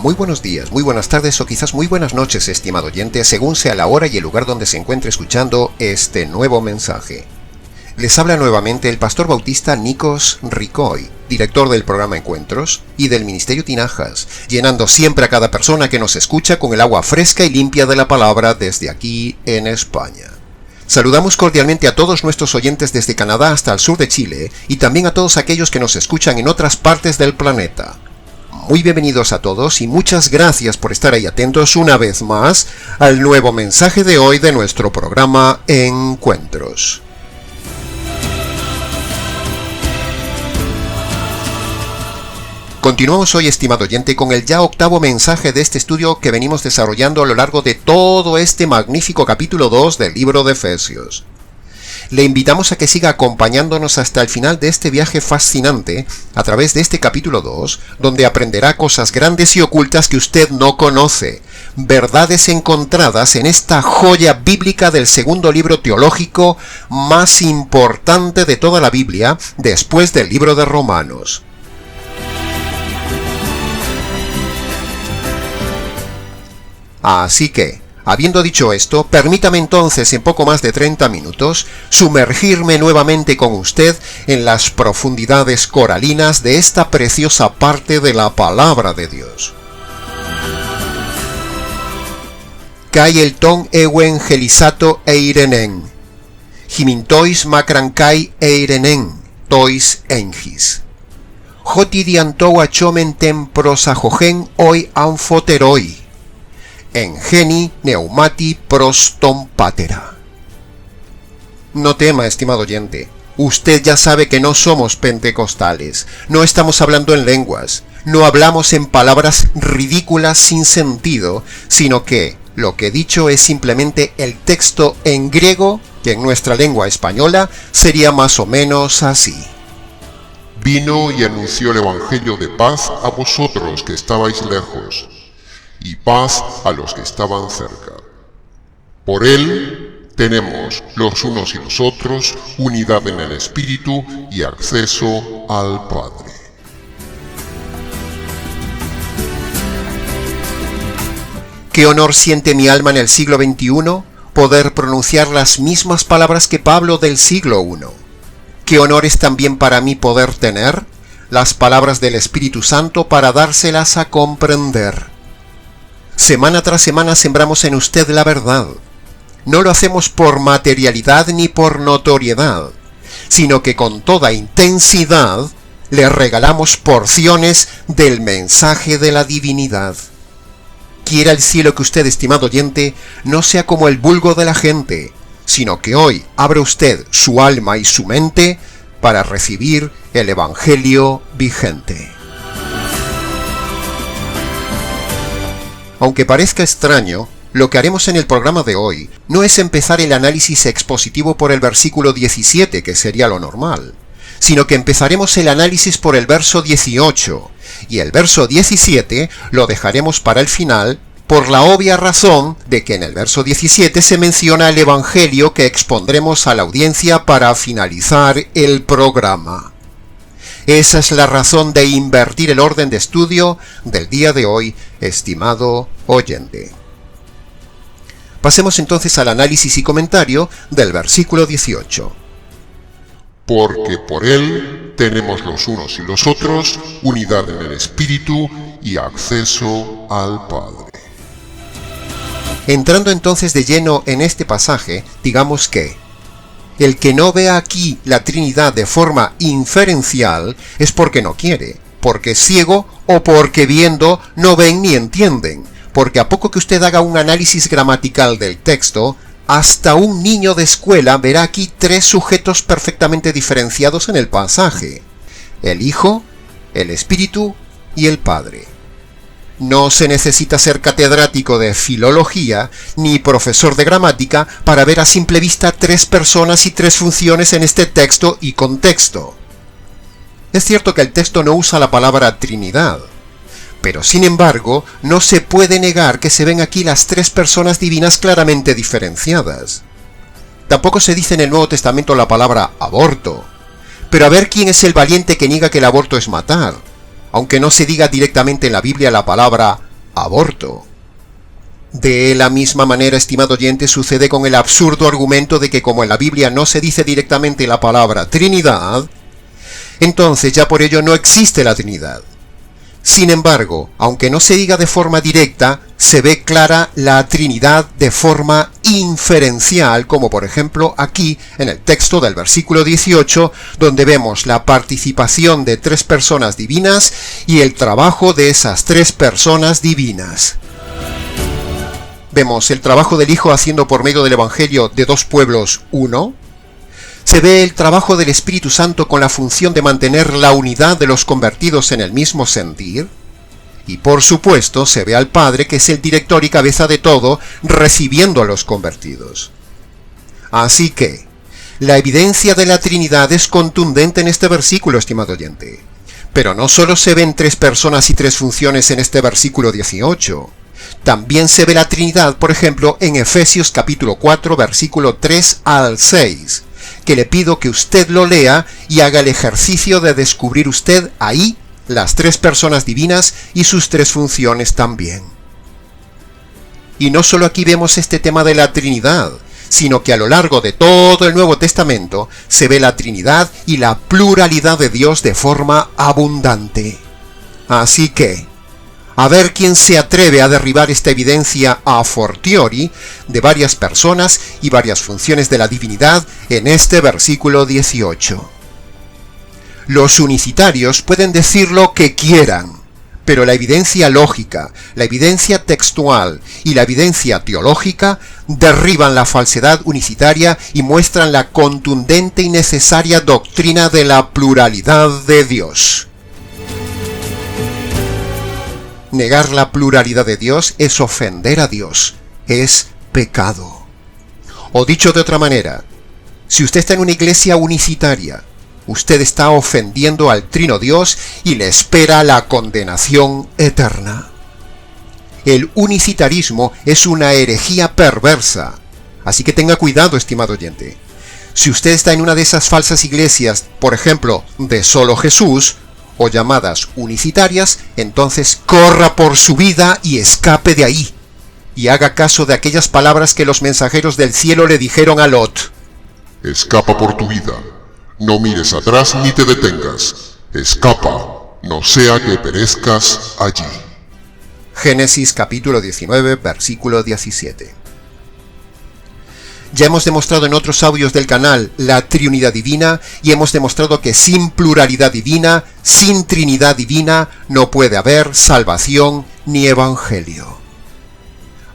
Muy buenos días, muy buenas tardes o quizás muy buenas noches, estimado oyente, según sea la hora y el lugar donde se encuentre escuchando este nuevo mensaje. Les habla nuevamente el pastor bautista Nikos Ricoy, director del programa Encuentros y del Ministerio Tinajas, llenando siempre a cada persona que nos escucha con el agua fresca y limpia de la palabra desde aquí en España. Saludamos cordialmente a todos nuestros oyentes desde Canadá hasta el sur de Chile y también a todos aquellos que nos escuchan en otras partes del planeta. Muy bienvenidos a todos y muchas gracias por estar ahí atentos una vez más al nuevo mensaje de hoy de nuestro programa Encuentros. Continuamos hoy, estimado oyente, con el ya octavo mensaje de este estudio que venimos desarrollando a lo largo de todo este magnífico capítulo 2 del libro de Efesios. Le invitamos a que siga acompañándonos hasta el final de este viaje fascinante a través de este capítulo 2, donde aprenderá cosas grandes y ocultas que usted no conoce, verdades encontradas en esta joya bíblica del segundo libro teológico más importante de toda la Biblia, después del libro de Romanos. Así que, habiendo dicho esto, permítame entonces en poco más de 30 minutos sumergirme nuevamente con usted en las profundidades coralinas de esta preciosa parte de la palabra de Dios. Kai el ton ewen gelisato eirenen, himintois macrankai eirenen, tois engis. Jotidiantou achomen temprosajogen oi anfoteroi. En geni neumati proston patera. No tema, estimado oyente. Usted ya sabe que no somos pentecostales. No estamos hablando en lenguas. No hablamos en palabras ridículas sin sentido, sino que lo que he dicho es simplemente el texto en griego, que en nuestra lengua española sería más o menos así. Vino y anunció el evangelio de paz a vosotros que estabais lejos, y paz a los que estaban cerca. Por él tenemos los unos y los otros unidad en el Espíritu y acceso al Padre. ¿Qué honor siente mi alma en el siglo XXI? Poder pronunciar las mismas palabras que Pablo del siglo I. ¿Qué honor es también para mí poder tener las palabras del Espíritu Santo para dárselas a comprender? Semana tras semana sembramos en usted la verdad. No lo hacemos por materialidad ni por notoriedad, sino que con toda intensidad le regalamos porciones del mensaje de la divinidad. Quiera el cielo que usted, estimado oyente, no sea como el vulgo de la gente, sino que hoy abra usted su alma y su mente para recibir el Evangelio vigente. Aunque parezca extraño, lo que haremos en el programa de hoy no es empezar el análisis expositivo por el versículo 17, que sería lo normal, sino que empezaremos el análisis por el verso 18, y el verso 17 lo dejaremos para el final, por la obvia razón de que en el verso 17 se menciona el Evangelio que expondremos a la audiencia para finalizar el programa. Esa es la razón de invertir el orden de estudio del día de hoy, estimado oyente. Pasemos entonces al análisis y comentario del versículo 18. Porque por él tenemos los unos y los otros unidad en el Espíritu y acceso al Padre. Entrando entonces de lleno en este pasaje, digamos que el que no vea aquí la Trinidad de forma inferencial es porque no quiere, porque es ciego o porque viendo no ven ni entienden, porque a poco que usted haga un análisis gramatical del texto, hasta un niño de escuela verá aquí tres sujetos perfectamente diferenciados en el pasaje: el Hijo, el Espíritu y el Padre. No se necesita ser catedrático de filología ni profesor de gramática para ver a simple vista tres personas y tres funciones en este texto y contexto. Es cierto que el texto no usa la palabra Trinidad, pero sin embargo no se puede negar que se ven aquí las tres personas divinas claramente diferenciadas. Tampoco se dice en el Nuevo Testamento la palabra aborto, pero a ver quién es el valiente que niega que el aborto es matar, aunque no se diga directamente en la Biblia la palabra aborto. De la misma manera, estimado oyente, sucede con el absurdo argumento de que como en la Biblia no se dice directamente la palabra Trinidad, entonces ya por ello no existe la Trinidad. Sin embargo, aunque no se diga de forma directa, se ve clara la Trinidad de forma inferencial, como por ejemplo aquí en el texto del versículo 18, donde vemos la participación de 3 personas divinas y el trabajo de esas 3 personas divinas. Vemos el trabajo del Hijo haciendo por medio del Evangelio de 2 pueblos uno. Se ve el trabajo del Espíritu Santo con la función de mantener la unidad de los convertidos en el mismo sentir. Y por supuesto se ve al Padre, que es el director y cabeza de todo, recibiendo a los convertidos. Así que, la evidencia de la Trinidad es contundente en este versículo, estimado oyente. Pero no solo se ven 3 personas y 3 funciones en este versículo 18. También se ve la Trinidad, por ejemplo, en Efesios capítulo 4, versículo 3 al 6, que le pido que usted lo lea y haga el ejercicio de descubrir usted ahí las 3 personas divinas y sus 3 funciones también. Y no solo aquí vemos este tema de la Trinidad, sino que a lo largo de todo el Nuevo Testamento se ve la Trinidad y la pluralidad de Dios de forma abundante. Así que, a ver quién se atreve a derribar esta evidencia a fortiori de varias personas y varias funciones de la divinidad en este versículo 18. Los unicitarios pueden decir lo que quieran, pero la evidencia lógica, la evidencia textual y la evidencia teológica derriban la falsedad unicitaria y muestran la contundente y necesaria doctrina de la pluralidad de Dios. Negar la pluralidad de Dios es ofender a Dios, es pecado. O dicho de otra manera, si usted está en una iglesia unicitaria, usted está ofendiendo al Trino Dios y le espera la condenación eterna. El unicitarismo es una herejía perversa, así que tenga cuidado, estimado oyente. Si usted está en una de esas falsas iglesias, por ejemplo, de solo Jesús, o llamadas unicitarias, entonces corra por su vida y escape de ahí, y haga caso de aquellas palabras que los mensajeros del cielo le dijeron a Lot. Escapa por tu vida, no mires atrás ni te detengas, escapa, no sea que perezcas allí. Génesis capítulo 19, versículo 17. Ya hemos demostrado en otros audios del canal la Trinidad divina y hemos demostrado que sin pluralidad divina, sin Trinidad divina, no puede haber salvación ni evangelio.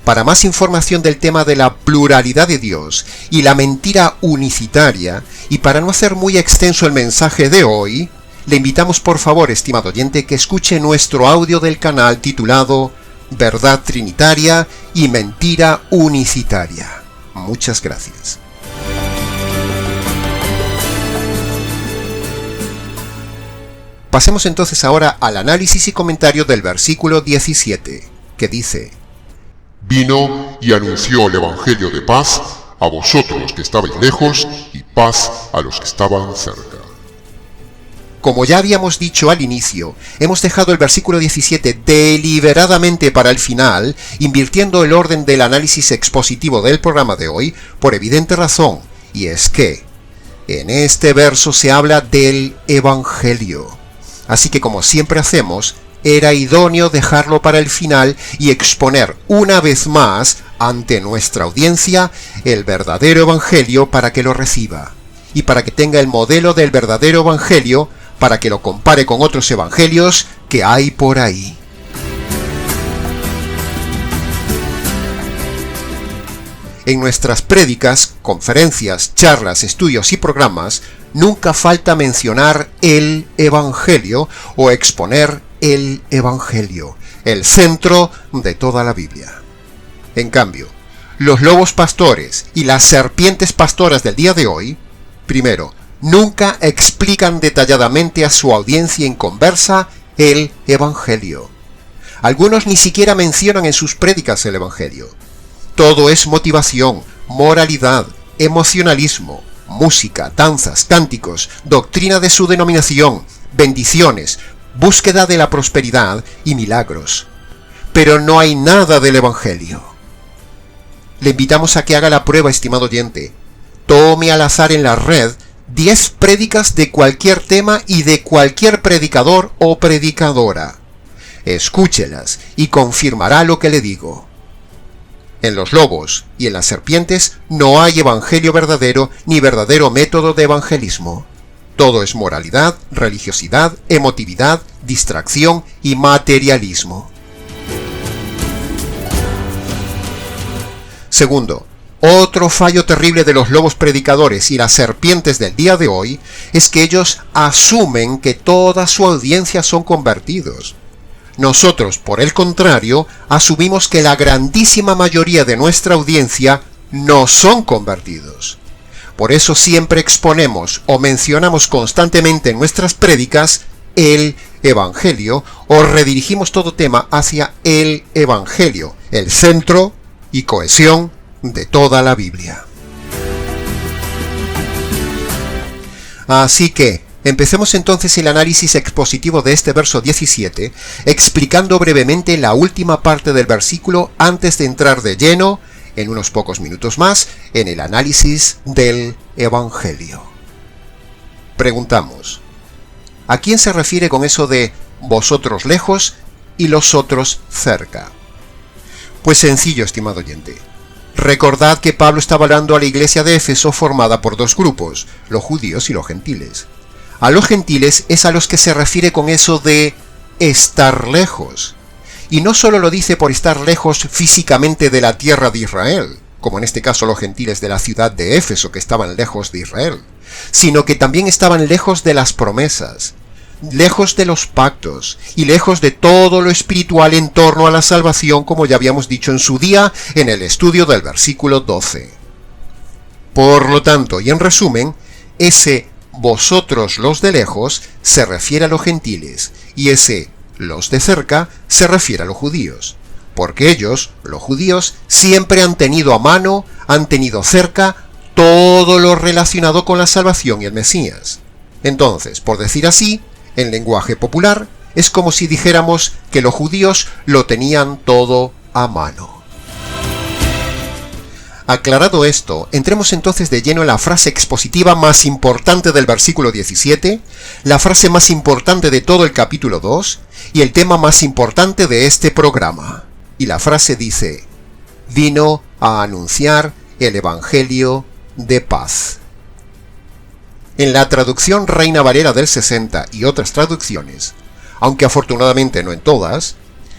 Para más información del tema de la pluralidad de Dios y la mentira unicitaria, y para no hacer muy extenso el mensaje de hoy, le invitamos por favor, estimado oyente, que escuche nuestro audio del canal titulado Verdad Trinitaria y Mentira Unicitaria. Muchas gracias. Pasemos entonces ahora al análisis y comentario del versículo 17, que dice: Vino y anunció el Evangelio de paz a vosotros que estabais lejos y paz a los que estaban cerca. Como ya habíamos dicho al inicio, hemos dejado el versículo 17 deliberadamente para el final, invirtiendo el orden del análisis expositivo del programa de hoy, por evidente razón, y es que en este verso se habla del Evangelio. Así que, como siempre hacemos, era idóneo dejarlo para el final y exponer una vez más ante nuestra audiencia el verdadero Evangelio para que lo reciba, y para que tenga el modelo del verdadero Evangelio, para que lo compare con otros evangelios que hay por ahí. En nuestras prédicas, conferencias, charlas, estudios y programas, nunca falta mencionar el Evangelio o exponer el Evangelio, el centro de toda la Biblia. En cambio, los lobos pastores y las serpientes pastoras del día de hoy, primero, nunca explican detalladamente a su audiencia inconversa el Evangelio. Algunos ni siquiera mencionan en sus prédicas el Evangelio. Todo es motivación, moralidad, emocionalismo, música, danzas, cánticos, doctrina de su denominación, bendiciones, búsqueda de la prosperidad y milagros. pero no hay nada del Evangelio. Le invitamos a que haga la prueba, estimado oyente. Tome al azar en la red 10 prédicas de cualquier tema y de cualquier predicador o predicadora. Escúchelas y confirmará lo que le digo. En los lobos y en las serpientes no hay evangelio verdadero ni verdadero método de evangelismo. Todo es moralidad, religiosidad, emotividad, distracción y materialismo. Segundo, otro fallo terrible de los lobos predicadores y las serpientes del día de hoy es que ellos asumen que toda su audiencia son convertidos. Nosotros, por el contrario, asumimos que la grandísima mayoría de nuestra audiencia no son convertidos. Por eso siempre exponemos o mencionamos constantemente en nuestras prédicas el Evangelio o redirigimos todo tema hacia el Evangelio, el centro y cohesión de toda la Biblia. Así que, empecemos entonces el análisis expositivo de este verso 17, explicando brevemente la última parte del versículo antes de entrar de lleno, en unos pocos minutos más, en el análisis del Evangelio. Preguntamos, ¿a quién se refiere con eso de vosotros lejos y los otros cerca? Pues sencillo, estimado oyente. Recordad que Pablo estaba hablando a la iglesia de Éfeso formada por dos grupos, los judíos y los gentiles. A los gentiles es a los que se refiere con eso de estar lejos. Y no solo lo dice por estar lejos físicamente de la tierra de Israel, como en este caso los gentiles de la ciudad de Éfeso que estaban lejos de Israel, sino que también estaban lejos de las promesas, lejos de los pactos y lejos de todo lo espiritual en torno a la salvación, como ya habíamos dicho en su día en el estudio del versículo 12. Por lo tanto, y en resumen, ese vosotros los de lejos se refiere a los gentiles y ese los de cerca se refiere a los judíos, porque ellos, los judíos, siempre han tenido a mano, han tenido cerca todo lo relacionado con la salvación y el Mesías. Entonces, por decir así, en lenguaje popular, es como si dijéramos que los judíos lo tenían todo a mano. Aclarado esto, entremos entonces de lleno en la frase expositiva más importante del versículo 17, la frase más importante de todo el capítulo 2 y el tema más importante de este programa. Y la frase dice, vino a anunciar el Evangelio de paz. En la traducción Reina Valera del 60 y otras traducciones, aunque afortunadamente no en todas,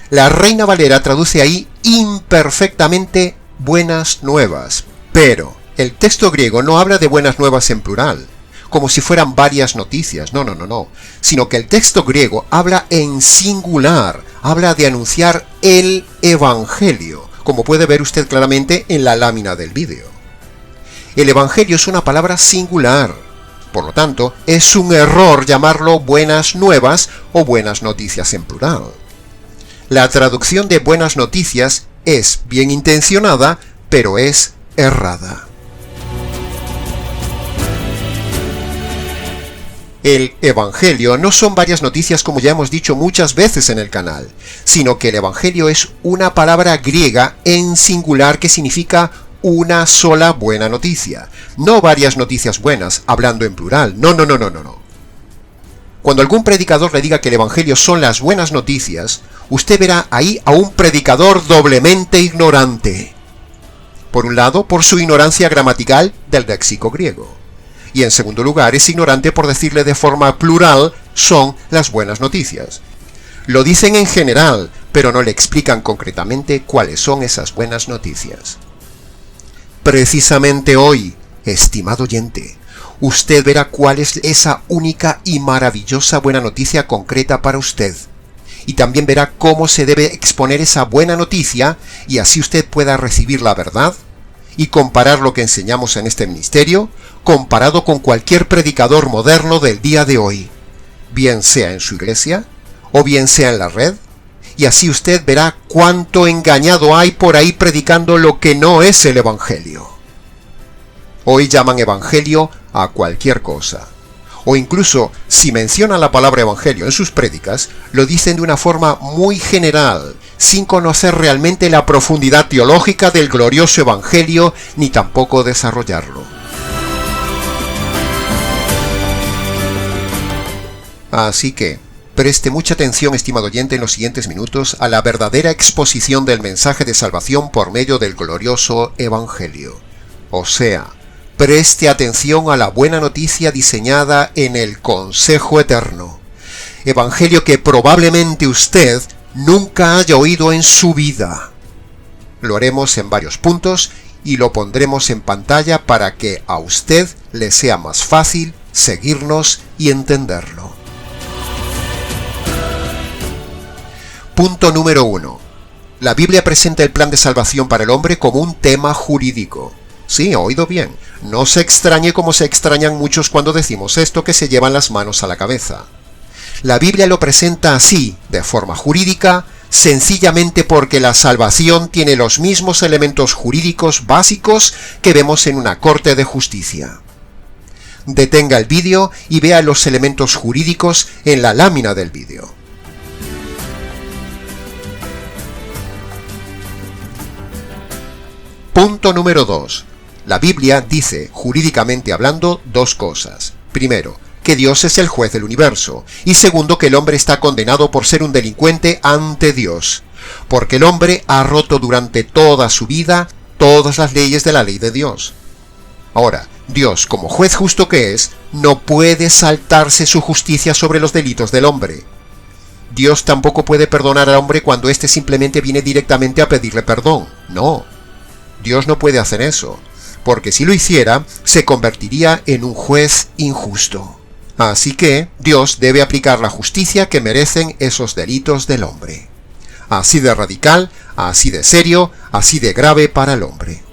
la Reina Valera traduce ahí imperfectamente buenas nuevas, pero el texto griego no habla de buenas nuevas en plural, como si fueran varias noticias, no, sino que el texto griego habla en singular, habla de anunciar el Evangelio, como puede ver usted claramente en la lámina del vídeo. El Evangelio es una palabra singular, por lo tanto, es un error llamarlo buenas nuevas o buenas noticias en plural. La traducción de buenas noticias es bien intencionada, pero es errada. El Evangelio no son varias noticias como ya hemos dicho muchas veces en el canal, sino que el Evangelio es una palabra griega en singular que significa una sola buena noticia, no varias noticias buenas, hablando en plural, no. Cuando algún predicador le diga que el Evangelio son las buenas noticias, usted verá ahí a un predicador doblemente ignorante. Por un lado, por su ignorancia gramatical del léxico griego. Y en segundo lugar, es ignorante por decirle de forma plural son las buenas noticias. Lo dicen en general, pero no le explican concretamente cuáles son esas buenas noticias. Precisamente hoy, estimado oyente, usted verá cuál es esa única y maravillosa buena noticia concreta para usted. Y también verá cómo se debe exponer esa buena noticia y así usted pueda recibir la verdad y comparar lo que enseñamos en este ministerio comparado con cualquier predicador moderno del día de hoy, bien sea en su iglesia o bien sea en la red, y así usted verá cuánto engañado hay por ahí predicando lo que no es el Evangelio. Hoy llaman Evangelio a cualquier cosa. O incluso, si mencionan la palabra Evangelio en sus prédicas, lo dicen de una forma muy general, sin conocer realmente la profundidad teológica del glorioso Evangelio, ni tampoco desarrollarlo. Así que, preste mucha atención, estimado oyente, en los siguientes minutos a la verdadera exposición del mensaje de salvación por medio del glorioso Evangelio. O sea, preste atención a la buena noticia diseñada en el consejo eterno. Evangelio que probablemente usted nunca haya oído en su vida. Lo haremos en varios puntos y lo pondremos en pantalla para que a usted le sea más fácil seguirnos y entenderlo. Punto número 1. La Biblia presenta el plan de salvación para el hombre como un tema jurídico. Sí, ha oído bien. No se extrañe como se extrañan muchos cuando decimos esto, que se llevan las manos a la cabeza. La Biblia lo presenta así, de forma jurídica, sencillamente porque la salvación tiene los mismos elementos jurídicos básicos que vemos en una corte de justicia. Detenga el vídeo y vea los elementos jurídicos en la lámina del vídeo. Punto número 2. La Biblia dice, jurídicamente hablando, dos cosas. Primero, que Dios es el juez del universo. Y segundo, que el hombre está condenado por ser un delincuente ante Dios. Porque el hombre ha roto durante toda su vida todas las leyes de la ley de Dios. Ahora, Dios, como juez justo que es, no puede saltarse su justicia sobre los delitos del hombre. Dios tampoco puede perdonar al hombre cuando éste simplemente viene directamente a pedirle perdón. No. Dios no puede hacer eso, porque si lo hiciera, se convertiría en un juez injusto. Así que Dios debe aplicar la justicia que merecen esos delitos del hombre. Así de radical, así de serio, así de grave para el hombre.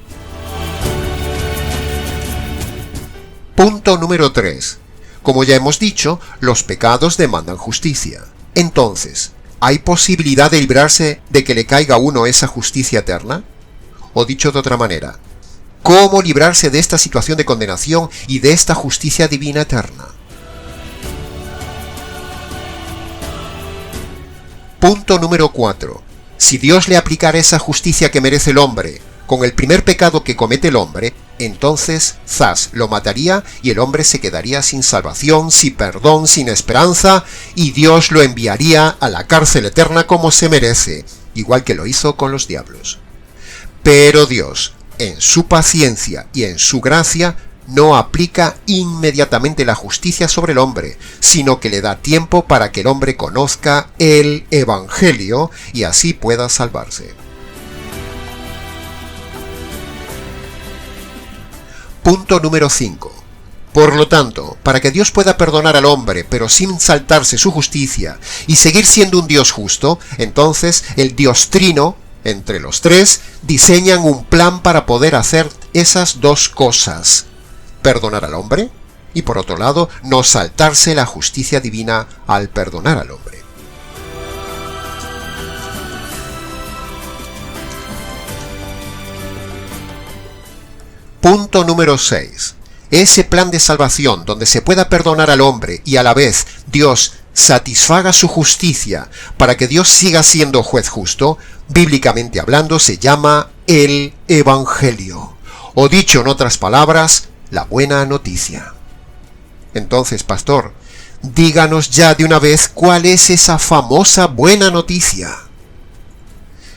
Punto número 3. Como ya hemos dicho, los pecados demandan justicia. Entonces, ¿hay posibilidad de librarse de que le caiga a uno esa justicia eterna? O dicho de otra manera, ¿cómo librarse de esta situación de condenación y de esta justicia divina eterna? Punto número 4. Si Dios le aplicara esa justicia que merece el hombre con el primer pecado que comete el hombre, entonces zas, lo mataría y el hombre se quedaría sin salvación, sin perdón, sin esperanza, y Dios lo enviaría a la cárcel eterna como se merece, igual que lo hizo con los diablos. Pero Dios, en su paciencia y en su gracia, no aplica inmediatamente la justicia sobre el hombre, sino que le da tiempo para que el hombre conozca el Evangelio y así pueda salvarse. Punto número 5. Por lo tanto, para que Dios pueda perdonar al hombre, pero sin saltarse su justicia, y seguir siendo un Dios justo, entonces el Dios Trino, entre los tres, diseñan un plan para poder hacer esas dos cosas: perdonar al hombre y, por otro lado, no saltarse la justicia divina al perdonar al hombre. Punto número 6. Ese plan de salvación donde se pueda perdonar al hombre y a la vez Dios satisfaga su justicia para que Dios siga siendo juez justo, bíblicamente hablando se llama el Evangelio, o dicho en otras palabras, la buena noticia. Entonces, pastor, díganos ya de una vez cuál es esa famosa buena noticia.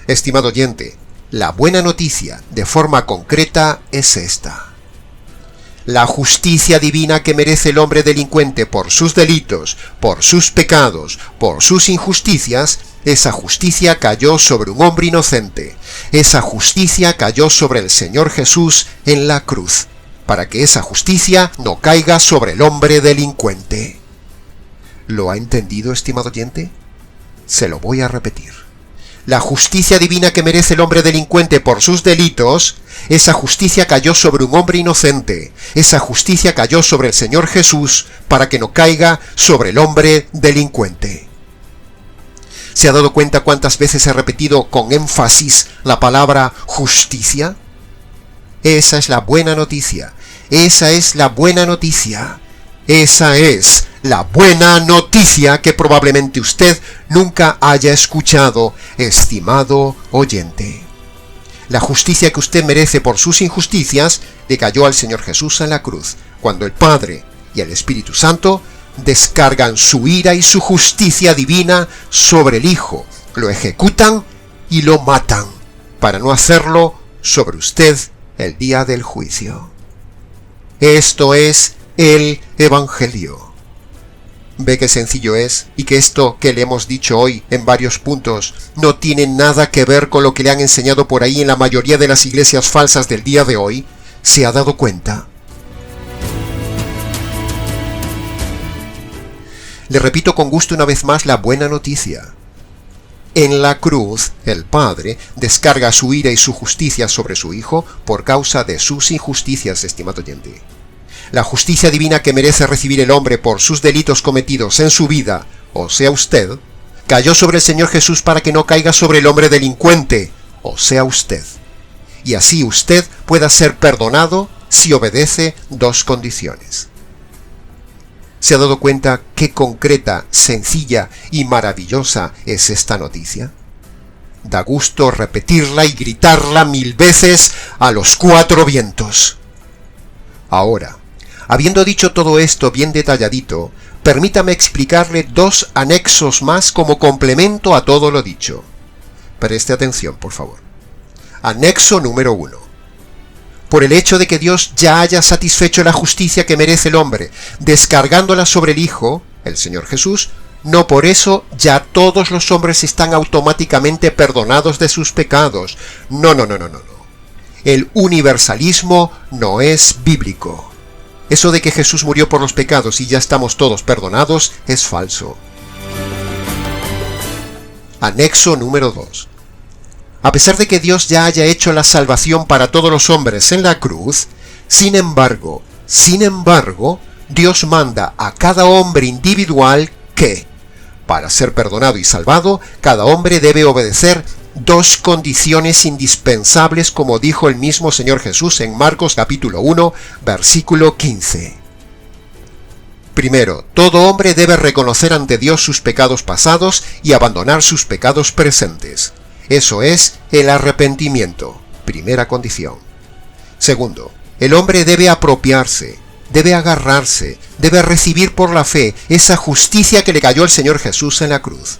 Estimado oyente, la buena noticia, de forma concreta, es esta. La justicia divina que merece el hombre delincuente por sus delitos, por sus pecados, por sus injusticias, esa justicia cayó sobre un hombre inocente. Esa justicia cayó sobre el Señor Jesús en la cruz, para que esa justicia no caiga sobre el hombre delincuente. ¿Lo ha entendido, estimado oyente? Se lo voy a repetir. La justicia divina que merece el hombre delincuente por sus delitos, esa justicia cayó sobre un hombre inocente. Esa justicia cayó sobre el Señor Jesús para que no caiga sobre el hombre delincuente. ¿Se ha dado cuenta cuántas veces he repetido con énfasis la palabra justicia? Esa es la buena noticia. Esa es la buena noticia. Esa es la buena noticia que probablemente usted nunca haya escuchado, estimado oyente. La justicia que usted merece por sus injusticias le cayó al Señor Jesús en la cruz, cuando el Padre y el Espíritu Santo descargan su ira y su justicia divina sobre el Hijo, lo ejecutan y lo matan, para no hacerlo sobre usted el día del juicio. Esto es el Evangelio. Ve qué sencillo es, y que esto que le hemos dicho hoy en varios puntos no tiene nada que ver con lo que le han enseñado por ahí en la mayoría de las iglesias falsas del día de hoy. ¿Se ha dado cuenta? Le repito con gusto una vez más la buena noticia. En la cruz, el Padre descarga su ira y su justicia sobre su Hijo por causa de sus injusticias, estimado oyente. La justicia divina que merece recibir el hombre por sus delitos cometidos en su vida, o sea usted, cayó sobre el Señor Jesús para que no caiga sobre el hombre delincuente, o sea usted. Y así usted pueda ser perdonado si obedece dos condiciones. ¿Se ha dado cuenta qué concreta, sencilla y maravillosa es esta noticia? Da gusto repetirla y gritarla 1000 veces a los 4 vientos. Ahora, habiendo dicho todo esto bien detalladito, permítame explicarle 2 anexos más como complemento a todo lo dicho. Preste atención, por favor. Anexo número 1. Por el hecho de que Dios ya haya satisfecho la justicia que merece el hombre, descargándola sobre el Hijo, el Señor Jesús, no por eso ya todos los hombres están automáticamente perdonados de sus pecados. No. El universalismo no es bíblico. Eso de que Jesús murió por los pecados y ya estamos todos perdonados es falso. Anexo número 2. A pesar de que Dios ya haya hecho la salvación para todos los hombres en la cruz, sin embargo, Dios manda a cada hombre individual que, para ser perdonado y salvado, cada hombre debe obedecer 2 condiciones indispensables, como dijo el mismo Señor Jesús en Marcos capítulo 1, versículo 15. Primero, todo hombre debe reconocer ante Dios sus pecados pasados y abandonar sus pecados presentes. Eso es el arrepentimiento, primera condición. Segundo, el hombre debe apropiarse, debe agarrarse, debe recibir por la fe esa justicia que le cayó el Señor Jesús en la cruz.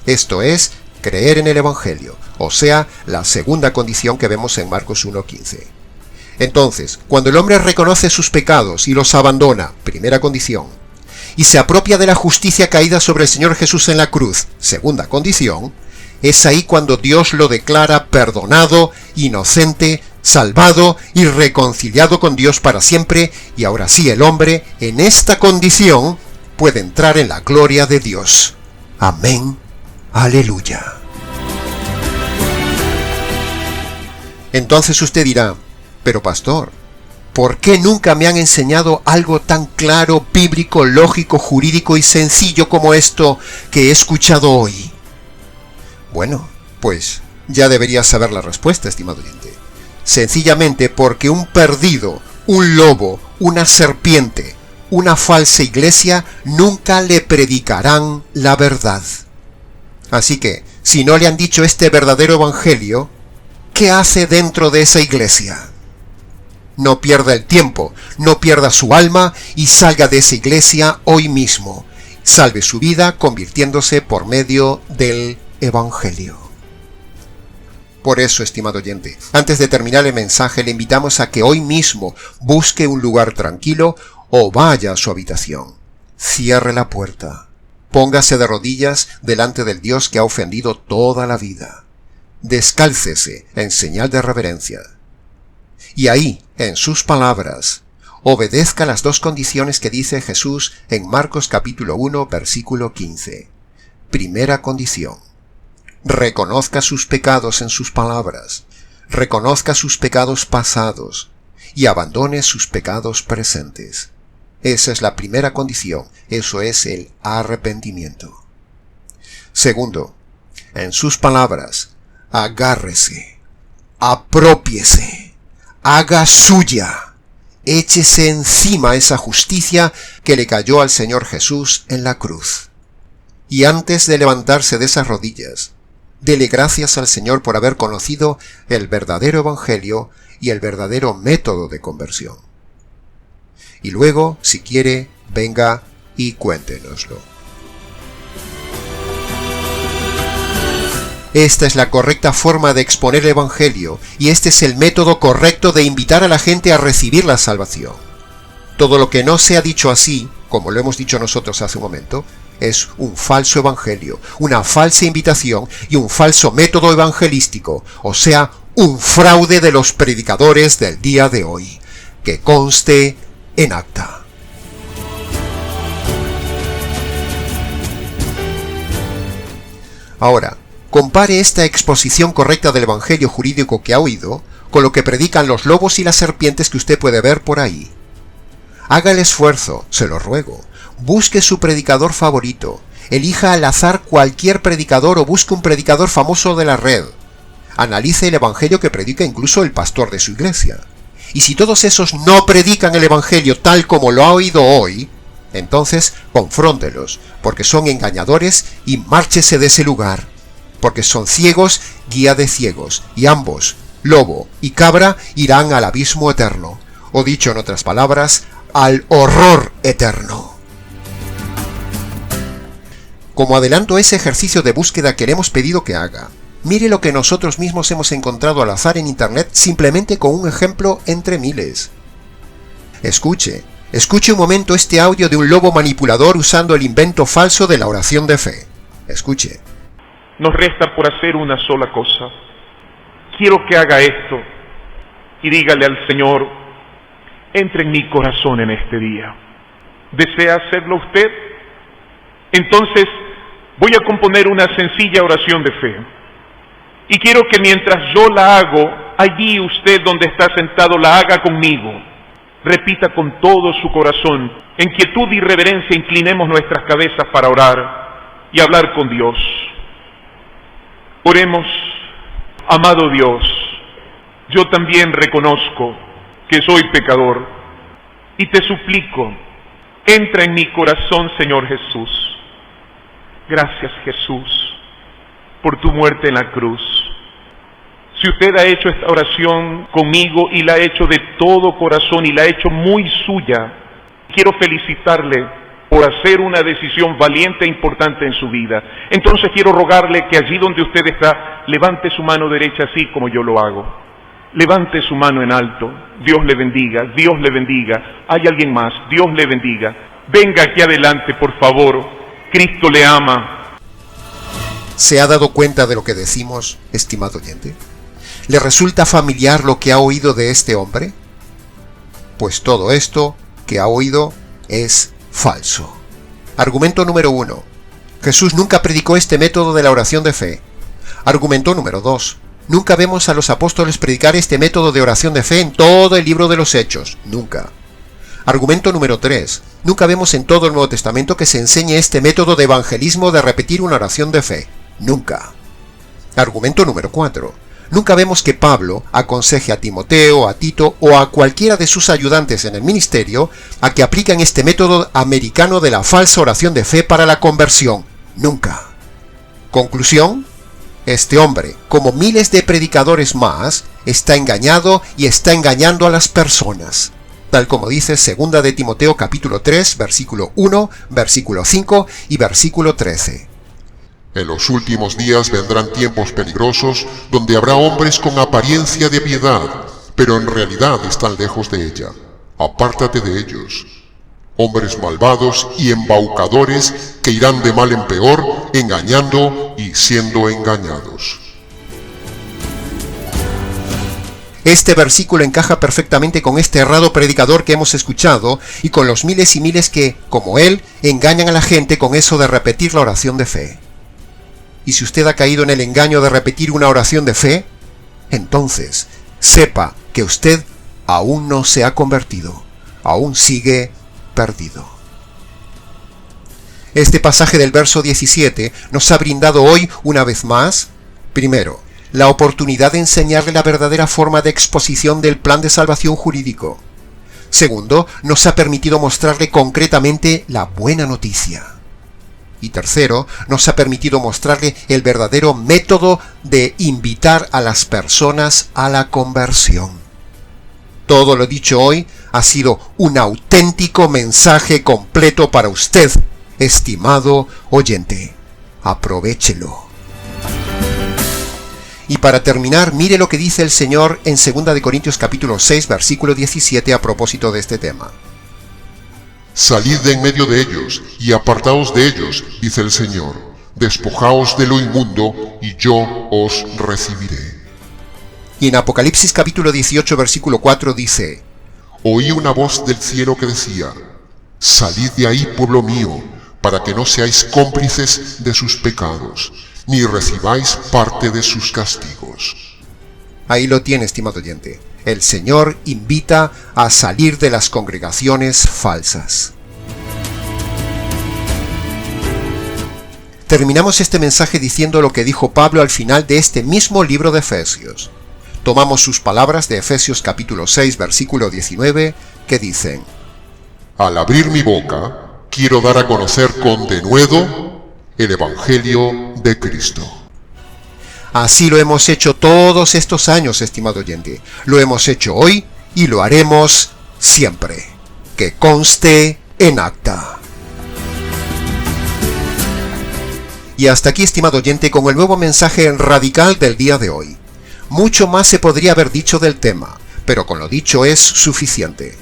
Esto es creer en el Evangelio, o sea, la segunda condición que vemos en Marcos 1:15. Entonces, cuando el hombre reconoce sus pecados y los abandona, primera condición, y se apropia de la justicia caída sobre el Señor Jesús en la cruz, segunda condición, es ahí cuando Dios lo declara perdonado, inocente, salvado y reconciliado con Dios para siempre, y ahora sí el hombre, en esta condición, puede entrar en la gloria de Dios. Amén. Aleluya. Entonces usted dirá, pero pastor, ¿por qué nunca me han enseñado algo tan claro, bíblico, lógico, jurídico y sencillo como esto que he escuchado hoy? Bueno, pues ya deberías saber la respuesta, estimado oyente. Sencillamente porque un perdido, un lobo, una serpiente, una falsa iglesia nunca le predicarán la verdad. Así que, si no le han dicho este verdadero evangelio, ¿qué hace dentro de esa iglesia? No pierda el tiempo, no pierda su alma y salga de esa iglesia hoy mismo. Salve su vida convirtiéndose por medio del Evangelio. Por eso, estimado oyente, antes de terminar el mensaje, le invitamos a que hoy mismo busque un lugar tranquilo o vaya a su habitación. Cierre la puerta. Póngase de rodillas delante del Dios que ha ofendido toda la vida. Descálcese en señal de reverencia. Y ahí, en sus palabras, obedezca las 2 condiciones que dice Jesús en Marcos capítulo 1, versículo 15. Primera condición. Reconozca sus pecados en sus palabras, reconozca sus pecados pasados y abandone sus pecados presentes. Esa es la primera condición, eso es el arrepentimiento. Segundo, en sus palabras, agárrese, aprópiese, haga suya échese encima esa justicia que le cayó al Señor Jesús en la cruz. Y antes de levantarse de esas rodillas, dele gracias al Señor por haber conocido el verdadero evangelio y el verdadero método de conversión. Y luego, si quiere, venga y cuéntenoslo. Esta es la correcta forma de exponer el evangelio y este es el método correcto de invitar a la gente a recibir la salvación. Todo lo que no se ha dicho así, como lo hemos dicho nosotros hace un momento, es un falso evangelio, una falsa invitación y un falso método evangelístico, o sea, un fraude de los predicadores del día de hoy, que conste en acta. Ahora, compare esta exposición correcta del evangelio jurídico que ha oído con lo que predican los lobos y las serpientes que usted puede ver por ahí. Haga el esfuerzo, se lo ruego. Busque su predicador favorito. Elija al azar cualquier predicador o busque un predicador famoso de la red. Analice el evangelio que predica incluso el pastor de su iglesia. Y si todos esos no predican el evangelio tal como lo ha oído hoy, entonces confróntelos, porque son engañadores y márchese de ese lugar. Porque son ciegos, guía de ciegos, y ambos, lobo y cabra, irán al abismo eterno, o dicho en otras palabras, al horror eterno. Como adelanto ese ejercicio de búsqueda que le hemos pedido que haga, mire lo que nosotros mismos hemos encontrado al azar en internet simplemente con un ejemplo entre miles. Escuche un momento este audio de un lobo manipulador usando el invento falso de la oración de fe. Escuche. Nos resta por hacer una sola cosa. Quiero que haga esto y dígale al Señor, entre en mi corazón en este día. ¿Desea hacerlo usted? Entonces voy a componer una sencilla oración de fe. Y quiero que mientras yo la hago, allí usted donde está sentado la haga conmigo. Repita con todo su corazón, en quietud y reverencia inclinemos nuestras cabezas para orar y hablar con Dios. Oremos. Amado Dios, yo también reconozco que soy pecador y te suplico, entra en mi corazón, Señor Jesús. Gracias, Jesús, por tu muerte en la cruz. Si usted ha hecho esta oración conmigo y la ha hecho de todo corazón y la ha hecho muy suya, quiero felicitarle por hacer una decisión valiente e importante en su vida. Entonces quiero rogarle que allí donde usted está, levante su mano derecha así como yo lo hago. Levante su mano en alto. Dios le bendiga, Dios le bendiga. ¿Hay alguien más? Dios le bendiga. Venga aquí adelante, por favor. Cristo le ama. ¿Se ha dado cuenta de lo que decimos, estimado oyente? ¿Le resulta familiar lo que ha oído de este hombre? Pues todo esto que ha oído es falso. Argumento número 1. Jesús nunca predicó este método de la oración de fe. Argumento número 2. Nunca vemos a los apóstoles predicar este método de oración de fe en todo el libro de los Hechos. Nunca. Argumento número 3. Nunca vemos en todo el Nuevo Testamento que se enseñe este método de evangelismo de repetir una oración de fe. Nunca. Argumento número 4. Nunca vemos que Pablo aconseje a Timoteo, a Tito o a cualquiera de sus ayudantes en el ministerio a que apliquen este método americano de la falsa oración de fe para la conversión. Nunca. Conclusión: este hombre, como miles de predicadores más, está engañado y está engañando a las personas, tal como dice 2 de Timoteo capítulo 3, versículo 1, versículo 5 y versículo 13. En los últimos días vendrán tiempos peligrosos donde habrá hombres con apariencia de piedad, pero en realidad están lejos de ella. Apártate de ellos. Hombres malvados y embaucadores que irán de mal en peor, engañando y siendo engañados. Este versículo encaja perfectamente con este errado predicador que hemos escuchado y con los miles y miles que, como él, engañan a la gente con eso de repetir la oración de fe. Y si usted ha caído en el engaño de repetir una oración de fe, entonces sepa que usted aún no se ha convertido, aún sigue perdido. Este pasaje del verso 17 nos ha brindado hoy, una vez más, primero, la oportunidad de enseñarle la verdadera forma de exposición del plan de salvación jurídico. Segundo, nos ha permitido mostrarle concretamente la buena noticia. Y tercero, nos ha permitido mostrarle el verdadero método de invitar a las personas a la conversión. Todo lo dicho hoy ha sido un auténtico mensaje completo para usted, estimado oyente. Aprovéchelo. Y para terminar, mire lo que dice el Señor en 2 de Corintios capítulo 6, versículo 17 a propósito de este tema. Salid de en medio de ellos, y apartaos de ellos, dice el Señor. Despojaos de lo inmundo, y yo os recibiré. Y en Apocalipsis capítulo 18, versículo 4 dice: Oí una voz del cielo que decía: Salid de ahí, pueblo mío, para que no seáis cómplices de sus pecados, ni recibáis parte de sus castigos. Ahí lo tiene, estimado oyente. El Señor invita a salir de las congregaciones falsas. Terminamos este mensaje diciendo lo que dijo Pablo al final de este mismo libro de Efesios. Tomamos sus palabras de Efesios capítulo 6, versículo 19, que dicen: Al abrir mi boca, quiero dar a conocer con denuedo el Evangelio de Cristo. Así lo hemos hecho todos estos años, estimado oyente. Lo hemos hecho hoy y lo haremos siempre. Que conste en acta. Y hasta aquí, estimado oyente, con el nuevo mensaje radical del día de hoy. Mucho más se podría haber dicho del tema, pero con lo dicho es suficiente.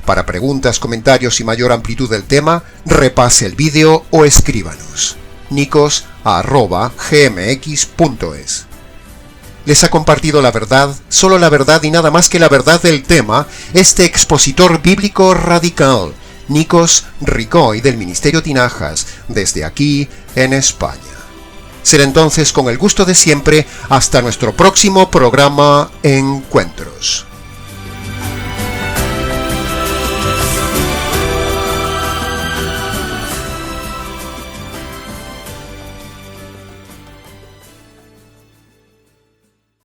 Para preguntas, comentarios y mayor amplitud del tema, repase el vídeo o escríbanos. nicos@gmx.es. Les ha compartido la verdad, solo la verdad y nada más que la verdad del tema, este expositor bíblico radical, Nikos Ricoy del Ministerio Tinajas, desde aquí en España. Será entonces con el gusto de siempre hasta nuestro próximo programa Encuentros.